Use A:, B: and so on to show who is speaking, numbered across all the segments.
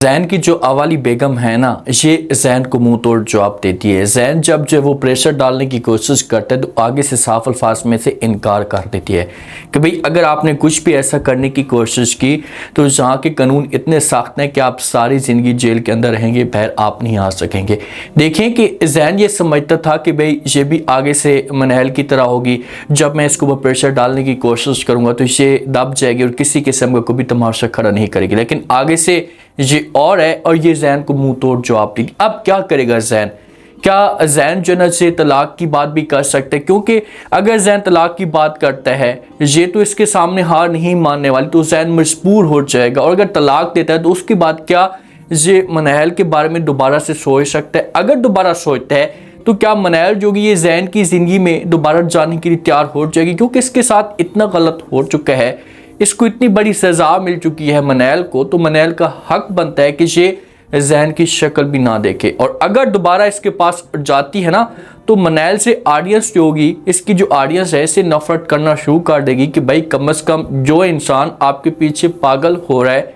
A: जैन की जो अवाली बेगम है ना, ये जैन को मुंह तोड़ जवाब देती है। जैन जब जो वो प्रेशर डालने की कोशिश करता है तो आगे से साफ अल्फाज में से इनकार कर देती है कि भाई अगर आपने कुछ भी ऐसा करने की कोशिश की तो जहाँ के कानून इतने सख्त हैं कि आप सारी ज़िंदगी जेल के अंदर रहेंगे, बाहर आप नहीं आ सकेंगे। देखें कि जैन ये समझता था कि भाई ये भी आगे से मनहल की तरह होगी, जब मैं इसको प्रेशर डालने की कोशिश करूँगा तो ये दब जाएगी और किसी किस्म का कोई भी तमाशा खड़ा नहीं करेगी। लेकिन आगे से ये और है और ये जैन को मुंह तोड़ जवाब दी। अब क्या करेगा जैन? क्या जैन जो है से तलाक की बात भी कर सकते हैं? क्योंकि अगर जैन तलाक की बात करता है ये तो इसके सामने हार नहीं मानने वाली, तो जैन मजबूर हो जाएगा। और अगर तलाक देता है तो उसके बाद क्या ये मनहल के बारे में दोबारा से सोच सकता है? अगर दोबारा सोचता है तो क्या मनहल जो कि ये जैन की ज़िंदगी में दोबारा जाने के लिए तैयार हो जाएगी? क्योंकि इसके साथ इतना गलत हो चुका है, इसको इतनी बड़ी सज़ा मिल चुकी है मनहल को, तो मनहल का हक बनता है कि ये जैन की शक्ल भी ना देखे। और अगर दोबारा इसके पास जाती है ना तो मनहल से ऑडियंस जो होगी, इसकी जो ऑडियंस है इसे नफरत करना शुरू कर देगी कि भाई कम से कम जो इंसान आपके पीछे पागल हो रहा है,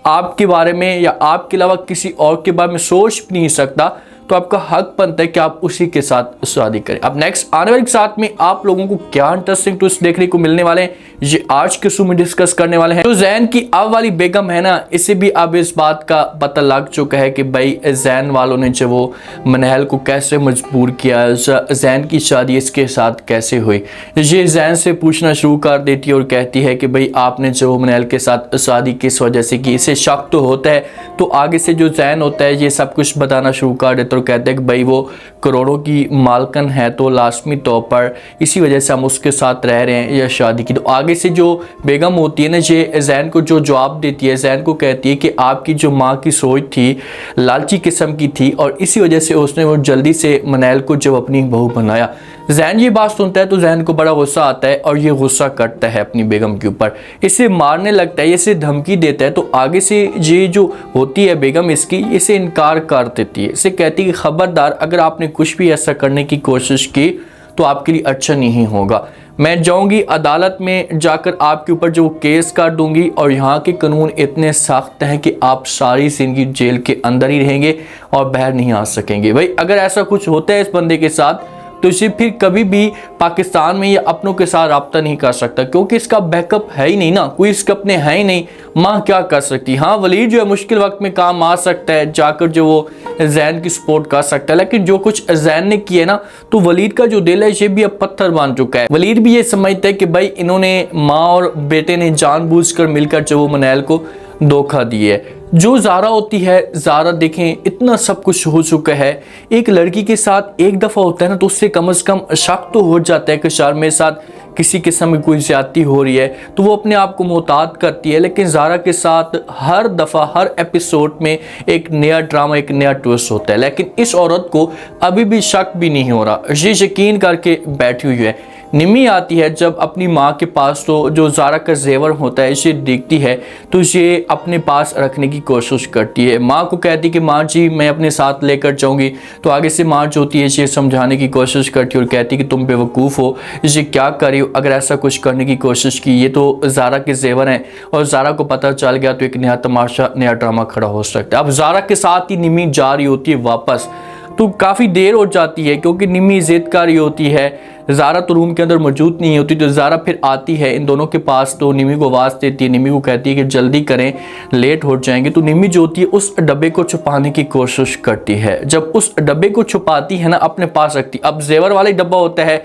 A: आपके बारे में या आपके अलावा किसी और के बारे में सोच भी नहीं सकता, तो आपका हक बनता है कि आप उसी के साथ शादी करें। अब नेक्स्ट आने वाले साथ में आप लोगों को क्या इंटरेस्टिंग ट्विस्ट देखने को मिलने वाले हैं, ये आज के शो में डिस्कस करने वाले हैं। तो जैन की अब वाली बेगम है ना, इसे भी अब इस बात का पता लग चुका है कि भाई जैन वालों ने जो वो मनहल को कैसे मजबूर किया, जैन की शादी इसके साथ कैसे हुई। ये जैन से पूछना शुरू कर देती है और कहती है कि भाई आपने जो मनहल के साथ शादी किस वजह से की। इसे शक तो होता है, तो आगे से जो जैन होता है ये सब कुछ बताना शुरू कर देता है और कहते हैं कि भाई वो करोड़ों की मालकन है, तो लाजमी तौर पर इसी वजह से हम उसके साथ रह रहे हैं या शादी की। तो आगे से जो बेगम होती है ना, ये जैन को जो जवाब देती है, जैन को कहती है कि आपकी जो माँ की सोच थी लालची किस्म की थी और इसी वजह से उसने वो जल्दी से मनहल को जब अपनी बहू बनाया। जैन ये बात सुनता है तो जैन को बड़ा गुस्सा आता है और ये गुस्सा करता है अपनी बेगम के ऊपर, इसे मारने लगता है, इसे धमकी देता है। तो आगे से ये जो होती है बेगम इसकी, इसे इनकार कर देती है, इसे कहती है कि खबरदार अगर आपने कुछ भी ऐसा करने की कोशिश की तो आपके लिए अच्छा नहीं होगा। मैं जाऊंगी अदालत में जाकर आपके ऊपर जो केस कर दूंगी और यहाँ के कानून इतने सख्त हैं कि आप सारी जिंदगी जेल के अंदर ही रहेंगे और बाहर नहीं आ सकेंगे। भाई अगर ऐसा कुछ होता है इस बंदे के साथ तो इसे फिर कभी भी पाकिस्तान में या अपनों के साथ रब्ता नहीं कर सकता, क्योंकि इसका बैकअप है ही नहीं ना, कोई इसके अपने है ही नहीं। माँ क्या कर सकती? हाँ वलीद जो है मुश्किल वक्त में काम आ सकता है, जाकर जो वो जैन की सपोर्ट कर सकता है, लेकिन जो कुछ जैन ने किया ना तो वलीद का जो दिल है ये भी अब पत्थर बन चुका है। वलीद भी ये समझता है कि भाई इन्होंने माँ और बेटे ने जानबूझकर मिलकर जो वो मनहल को धोखा दिया है। जो ज़ारा होती है, ज़ारा देखें इतना सब कुछ हो चुका है, एक लड़की के साथ एक दफ़ा होता है ना तो उससे कम से कम शक तो हो जाता है कि शायद मेरे साथ किसी किस्म की कोई ज्यादती हो रही है, तो वो अपने आप को मोहतात करती है। लेकिन ज़ारा के साथ हर दफ़ा हर एपिसोड में एक नया ड्रामा, एक नया ट्विस्ट होता है, लेकिन इस औरत को अभी भी शक भी नहीं हो रहा, ये यकीन करके बैठी हुई है। निमी आती है जब अपनी माँ के पास, तो जो ज़ारा का जेवर होता है इसे देखती है तो ये अपने पास रखने की कोशिश करती है। माँ को कहती है कि माँ जी मैं अपने साथ लेकर जाऊँगी, तो आगे से माँ जो होती है ये समझाने की कोशिश करती है और कहती है कि तुम बेवकूफ़ हो, ये क्या कर रही हो, अगर ऐसा कुछ करने की कोशिश की, ये तो ज़ारा के जेवर हैं और ज़ारा को पता चल गया तो एक नया तमाशा, नया ड्रामा खड़ा हो सकता है। अब ज़ारा के साथ ही निमी जा रही होती है वापस, तो काफ़ी देर हो जाती है क्योंकि निमी जिद कर रही होती है। ज़ारा तो रूम के अंदर मौजूद नहीं होती, तो ज़ारा फिर आती है इन दोनों के पास, तो निमी को आवाज़ देती है, निमी को कहती है कि जल्दी करें लेट हो जाएंगे। तो निमी जो होती है उस डब्बे को छुपाने की कोशिश करती है, जब उस डब्बे को छुपाती है ना अपने पास रखती, अब जेवर वाला डब्बा होता है,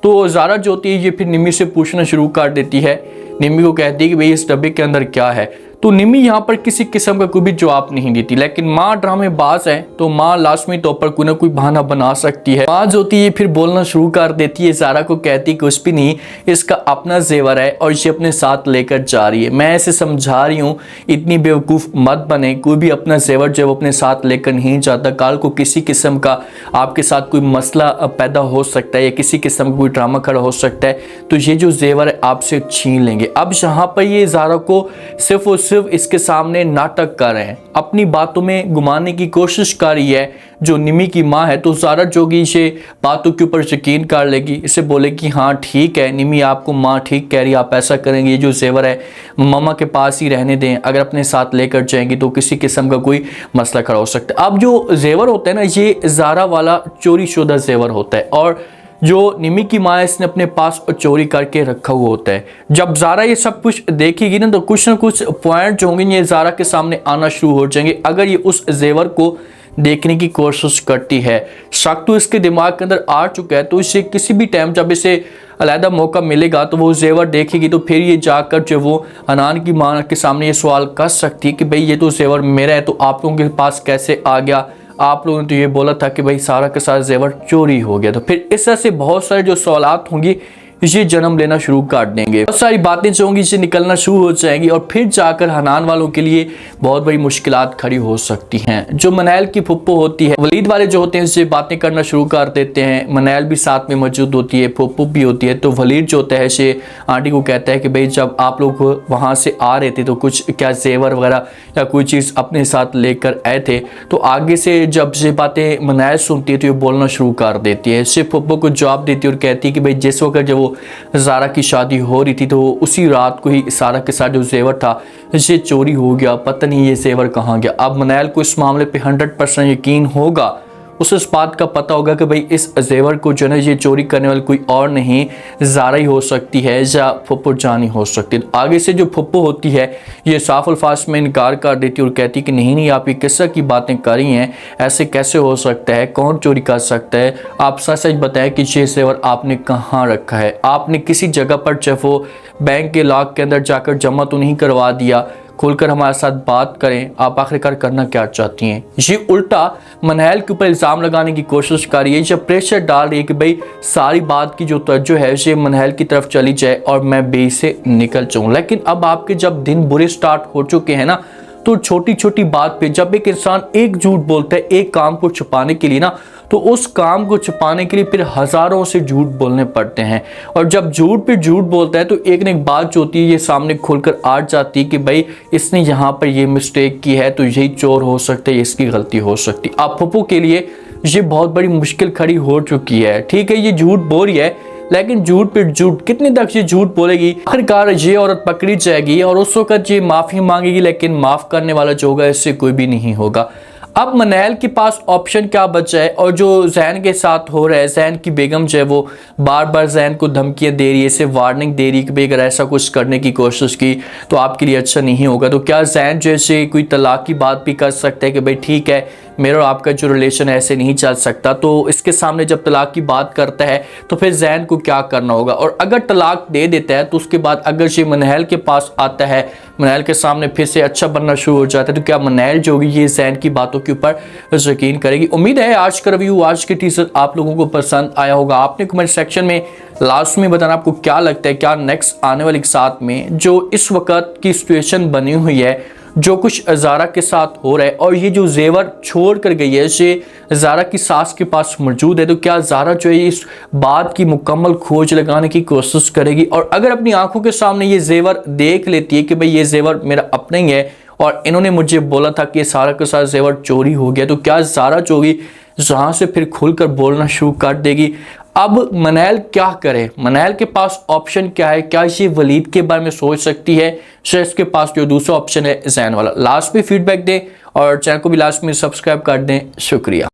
A: तो ज़ारा जो होती है ये फिर निमी से पूछना शुरू कर देती है। निमी को कहती है कि भाई इस डब्बे के अंदर क्या है, तो निमी यहाँ पर किसी किस्म का कोई भी जवाब नहीं देती। लेकिन माँ ड्रामेबाज है तो माँ लाजमी तौर पर कोई ना कोई बहाना बना सकती है। माँ जो होती है फिर बोलना शुरू कर देती है, ज़ारा को कहती है कुछ भी नहीं, इसका अपना जेवर है और इसे अपने साथ लेकर जा रही है। मैं इसे समझा रही हूँ इतनी बेवकूफ़ मत बने, कोई भी अपना जेवर जो अपने साथ लेकर नहीं जाता, कल को किसी किस्म का आपके साथ कोई मसला पैदा हो सकता है या किसी किस्म का कोई ड्रामा खड़ा हो सकता है, तो ये जो जेवर है आपसे छीन लेंगे। अब यहाँ पर ये ज़ारा को सिर्फ सिर्फ इसके सामने नाटक कर रहे हैं, अपनी बातों में घुमाने की कोशिश कर रही है जो निमी की माँ है। तो ज़ारा जोगी इसे बातों के ऊपर यकीन कर लेगी, इसे बोलेगी हाँ ठीक है निमी, आपको माँ ठीक कह रही है, आप ऐसा करेंगे, ये जो जेवर है मामा के पास ही रहने दें, अगर अपने साथ लेकर जाएंगी तो किसी किस्म का कोई मसला खड़ा हो सकता है। अब जो जेवर होता है ना, ये ज़ारा वाला चोरी शुदा जेवर होता है और जो निमी की माँ है इसने अपने पास चोरी करके रखा हुआ होता है। जब ज़ारा ये सब कुछ देखेगी ना तो कुछ ना कुछ पॉइंट जो होंगे ये ज़ारा के सामने आना शुरू हो जाएंगे। अगर ये उस जेवर को देखने की कोशिश करती है, शक तो इसके दिमाग के अंदर आ चुका है, तो इसे किसी भी टाइम जब इसे अलहदा मौका मिलेगा तो वो जेवर देखेगी, तो फिर ये जाकर जो वो हनान की माँ के सामने ये सवाल कर सकती है कि भाई ये तो जेवर मेरा है, तो आप लोगों के पास कैसे आ गया, आप लोगों ने तो ये बोला था कि भाई सारा के साथ जेवर चोरी हो गया। तो फिर इस तरह से बहुत सारे जो सवालात होंगी ये जन्म लेना शुरू कर देंगे, बहुत सारी बातें जो होंगी इसे निकलना शुरू हो जाएंगी और फिर जाकर हनान वालों के लिए बहुत बड़ी मुश्किलात खड़ी हो सकती हैं। जो मनैल की फुप्पो होती है, वलीद वाले जो होते हैं इससे बातें करना शुरू कर देते हैं, मनैल भी साथ में मौजूद होती है, फुप्पो भी होती है। तो वलीद जो होता है इसे आंटी को कहता है कि भाई जब आप लोग वहाँ से आ रहे थे तो कुछ क्या जेवर वगैरह या कोई चीज़ अपने साथ लेकर आए थे। तो आगे से जब ये बातें मनैल सुनती है तो ये बोलना शुरू कर देती है, इससे फुप्पो को जवाब देती है और कहती है कि भाई जिस वक्त जब ज़ारा की शादी हो रही थी तो उसी रात को ही सारा के साथ जो जेवर था ये चोरी हो गया, पता नहीं ये जेवर कहाँ गया। अब मनैल को इस मामले पे 100% यकीन होगा, उसे इस बात का पता होगा कि भाई इस जेवर को जो है ये चोरी करने वाली कोई और नहीं ज़ारा ही हो सकती है या फुप्पो जानी हो सकती है। तो आगे से जो फुप्पो होती है ये साफ अल्फाज में इनकार कर देती है और कहती है कि नहीं नहीं, आप ये किस तरह की बातें कर रही हैं, ऐसे कैसे हो सकता है, कौन चोरी कर सकता है, आप सच सच बताएं कि ये जेवर आपने कहाँ रखा है, आपने किसी जगह पर चाहे वो बैंक के लॉक के अंदर जाकर जमा तो नहीं करवा दिया, खुलकर हमारे साथ बात करें, आप आखिरकार करना क्या चाहती हैं। ये उल्टा मनैल के ऊपर इल्ज़ाम लगाने की कोशिश कर रही है, जब प्रेशर डाल रही है कि भाई सारी बात की जो तवज्जो है ये मनैल की तरफ चली जाए और मैं बे से निकल जाऊँ। लेकिन अब आपके जब दिन बुरे स्टार्ट हो चुके हैं ना, तो छोटी छोटी बात पे जब एक इंसान एक झूठ बोलता है एक काम को छुपाने के लिए ना, तो उस काम को छुपाने के लिए फिर हज़ारों से झूठ बोलने पड़ते हैं। और जब झूठ पे झूठ बोलता है तो एक न एक बात जो होती है ये सामने खुलकर आ जाती है कि भाई इसने यहाँ पर ये मिस्टेक की है तो यही चोर हो सकता है, इसकी गलती हो सकती है। अब फुप्पो के लिए ये बहुत बड़ी मुश्किल खड़ी हो चुकी है। ठीक है ये झूठ बोल रही है, लेकिन झूठ पे झूठ कितनी तक ये झूठ बोलेगी, आखिरकार ये औरत पकड़ी जाएगी और उस वक्त ये माफ़ी मांगेगी, लेकिन माफ़ करने वाला जो होगा इससे कोई भी नहीं होगा। अब मनैल के पास ऑप्शन क्या बचा है, और जो जैन के साथ हो रहा है, जैन की बेगम जो है वो बार बार जैन को धमकियां दे रही है, इसे वार्निंग दे रही है कि भाई अगर ऐसा कुछ करने की कोशिश की तो आपके लिए अच्छा नहीं होगा। तो क्या जैन जैसे कोई तलाक की बात भी कर सकता है कि भाई ठीक है मेरा और आपका जो रिलेशन है ऐसे नहीं चल सकता। तो इसके सामने जब तलाक की बात करता है तो फिर जैन को क्या करना होगा, और अगर तलाक दे देता है तो उसके बाद अगर ये मनैल के पास आता है, मनैल के सामने फिर से अच्छा बनना शुरू हो जाता है, तो क्या मनैल जो होगी ये जैन की बातों के ऊपर यकीन करेगी। उम्मीद है आज का रिव्यू, आज के टीजर आप लोगों को पसंद आया होगा। आपने कमेंट सेक्शन में लास्ट में बताना आपको क्या लगता है, क्या नेक्स्ट आने वाले साथ में जो इस वक्त की सिचुएशन बनी हुई है, जो कुछ ज़ारा के साथ हो रहा है और ये जो जेवर छोड़ कर गई है ये ज़ारा की सास के पास मौजूद है, तो क्या ज़ारा जो है इस बात की मुकम्मल खोज लगाने की कोशिश करेगी, और अगर अपनी आंखों के सामने ये जेवर देख लेती है कि भाई ये जेवर मेरा अपना ही है और इन्होंने मुझे बोला था कि सारा के साथ जेवर चोरी हो गया, तो क्या ज़ारा जो होगी जहाँ से फिर खुलकर बोलना शुरू कर देगी। अब मनैल क्या करे, मनैल के पास ऑप्शन क्या है, क्या ये वलीद के बारे में सोच सकती है, या इसके पास जो दूसरा ऑप्शन है जैन वाला। लास्ट में फीडबैक दें और चैनल को भी लास्ट में सब्सक्राइब कर दें। शुक्रिया।